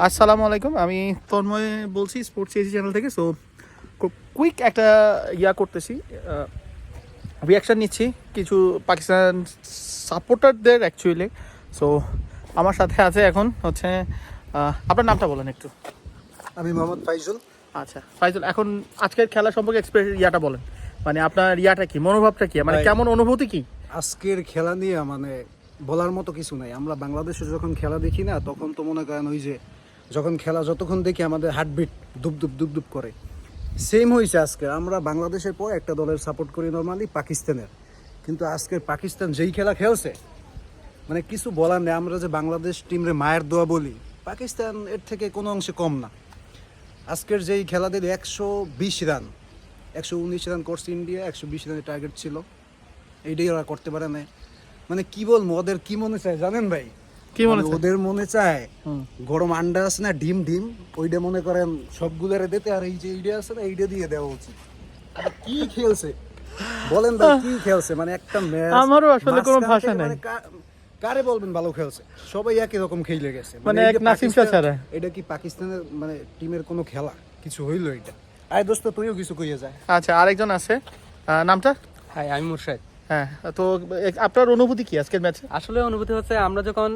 আসসালামু আলাইকুম, আমি তন্ময় বলছি স্পোর্টস এজি চ্যানেল থেকে। সো কুইক একটা করতেছি, রিয়াকশান নিচ্ছি কিছু পাকিস্তান সাপোর্টারদের অ্যাকচুয়ালি। সো আমার সাথে আছে এখন হচ্ছে আপনার নামটা বলেন একটু। আমি মোহাম্মদ ফাইজুল। আচ্ছা ফাইজুল, এখন আজকের খেলা সম্পর্কে বলেন, মানে আপনার কি, মনোভাবটা কি, মানে কেমন অনুভূতি কি আজকের খেলা নিয়ে মানে বলার মতো কিছু নাই। আমরা বাংলাদেশে যখন খেলা দেখি না, তখন তো মনে করেন ওই যে যখন খেলা যতক্ষণ দেখি আমাদের হার্টবিট দুপ দুপ দুপ দুপ করে, সেম হয়েছে আজকে। আমরা বাংলাদেশের পর একটা দলের সাপোর্ট করি নর্মালি, পাকিস্তানের। কিন্তু আজকের পাকিস্তান যেই খেলা খেলছে, মানে কিছু বলার নেই। আমরা যে বাংলাদেশ টিমরে মায়ের দোয়া বলি, পাকিস্তান এর থেকে কোনো অংশে কম না। আজকের যেই খেলা দিল 120 রান, 119 রান করছে ইন্ডিয়া, 120 রানের টার্গেট ছিল, এইটাই ওরা করতে পারে না। মানে কি বলবো, ওদের কি মনে চায় জানেন ভাই? কি মনে মানে ওদের মনে চায় গরম আন্ডা আছে না, ডিম ডিম, ওইটা মনে করেন সবগুলোরে দিতে, আর এই যে এইটা আছে না, এইটা দিয়ে দেওয়া উচিত। কি খেলছে বলেন ভাই, কি খেলছে, মানে একটা ম্যাচ আমারও আসলে কোনো ভাষা নাই। কারে বলবেন ভালো খেলছে? সবাই একই রকম খেলে গেছে, মানে এক নাসিম শাহ ছাড়া। এটা কি পাকিস্তানের মানে টিমের কোনো খেলা কিছু হইলো? এটা আয় দোস্ত, তুইও কিছু কইয়া যায়। আচ্ছা, আরেকজন আছে, নামটা? হাই, আমি মুর্শাদ। হ্যাঁ, তো আপনার অনুভূতি কি আজকের ম্যাচে? আসলে অনুভূতি হচ্ছে, আমরা যখন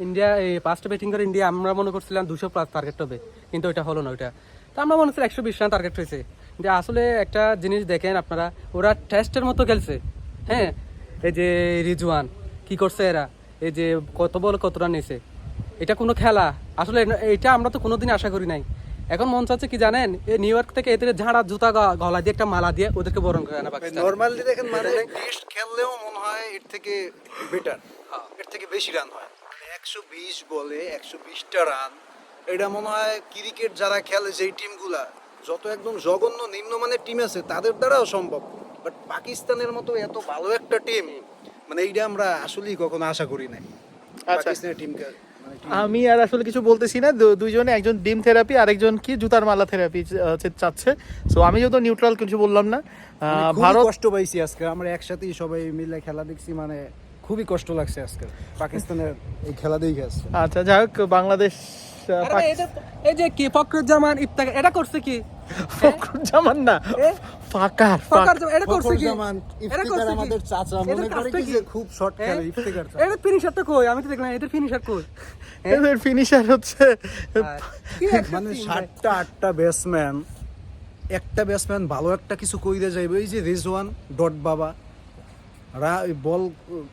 ইন্ডিয়া এই ফার্স্টে ব্যাটিং করে ইন্ডিয়া, আমরা মনে করছিলাম 200+ টার্গেট হবে, কিন্তু ওইটা হলো না। ওইটা তো আমরা মনে হচ্ছিল 120 রান টার্গেট হয়েছে। কিন্তু আসলে একটা জিনিস দেখেন আপনারা, ওরা টেস্টের মতো খেলছে। হ্যাঁ, এই যে রিজওয়ান কি করছে, এরা এই যে কত বল কত রান নিয়েছে, এটা কোনো খেলা? আসলে এটা আমরা তো কোনোদিন আশা করি নাই। এখন মন চাচ্ছে কি জানেন, এই নিউ ইয়র্ক থেকে এদের ঝাড়া জুতা গলা দিয়ে একটা মালা দিয়ে ওদেরকে বরণ করে আনা পাকিস্তান। নরমালি দেখেন মানে টেস্ট খেললেও মনে হয় এর থেকে বেটার, এর থেকে বেশি রান হয়। 120 বলে 120টা রান, এটা মনে হয় ক্রিকেট যারা খেলে যেই টিমগুলা, যত একদম জঘন্য নিম্নমানের টিম আছে তাদের দ্বারাও সম্ভব। বাট পাকিস্তানের মতো এত ভালো একটা টিম, মানে এইটা আমরা আসলেই কখনো আশা করি নাই পাকিস্তানের টিমকে। আমি আর আসলে কিছু বলতেছি না, দুইজনে, একজন ডিম থেরাপি, আরেকজন কি জুতার মালা থেরাপি চাচ্ছে। সো আমি যেহেতু নিউট্রাল, কিছু বললাম না। ভারত কষ্ট পাইছি আজকে, আমরা একসাথেই সবাই মিলে খেলা দেখছি, মানে খুবই কষ্ট লাগছে আজকে পাকিস্তানের এই খেলা দেখে আসছে। আচ্ছা, যাই হোক, বাংলাদেশ এই যে কি ফখরুজ্জামান ইফতেখার, এটা করছে কি? ফখরুজ্জামান না, ফাকার। এটা করছে কি? ইফতেখার আমাদের চাচা, মনে করে কি যে খুব শর্ট খেলে ইফতেখার। এর ফিনিশারটা কই? আমি তো দেখলাম এদের ফিনিশার কই। এদের ফিনিশার হচ্ছে মানে 7টা 8টা ব্যাটসম্যান, একটা ব্যাটসম্যান ভালো একটা কিছু কইরে যাইবে। এই যে রিজওয়ান ডট বাবা বল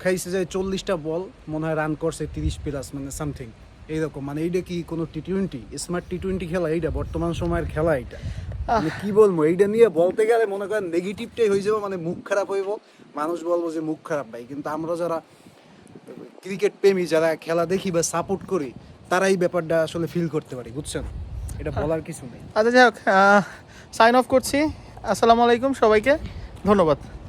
খাইছে যায় 40টা বল, মনে হয় রান করছে 30+, মানে সামথিং এইরকম। মানে এইটা কি কোনো টি-20 স্মার্ট টি-20 খেলা? এইটা বর্তমান সময়ের খেলা? এইটা মানে কি বলবো, এইটা নিয়ে বলতে গেলে মনে করেন নেগেটিভটাই হয়ে যাবো, মানে মুখ খারাপ হইব, মানুষ বলবো যে মুখ খারাপ ভাই। কিন্তু আমরা যারা ক্রিকেট প্রেমী, যারা খেলা দেখি বা সাপোর্ট করি, তারা এই ব্যাপারটা আসলে ফিল করতে পারি, বুঝছেন? এটা বলার কিছু নেই। আচ্ছা, যাই হোক, সাইন অফ করছি। আসসালামু আলাইকুম সবাইকে, ধন্যবাদ।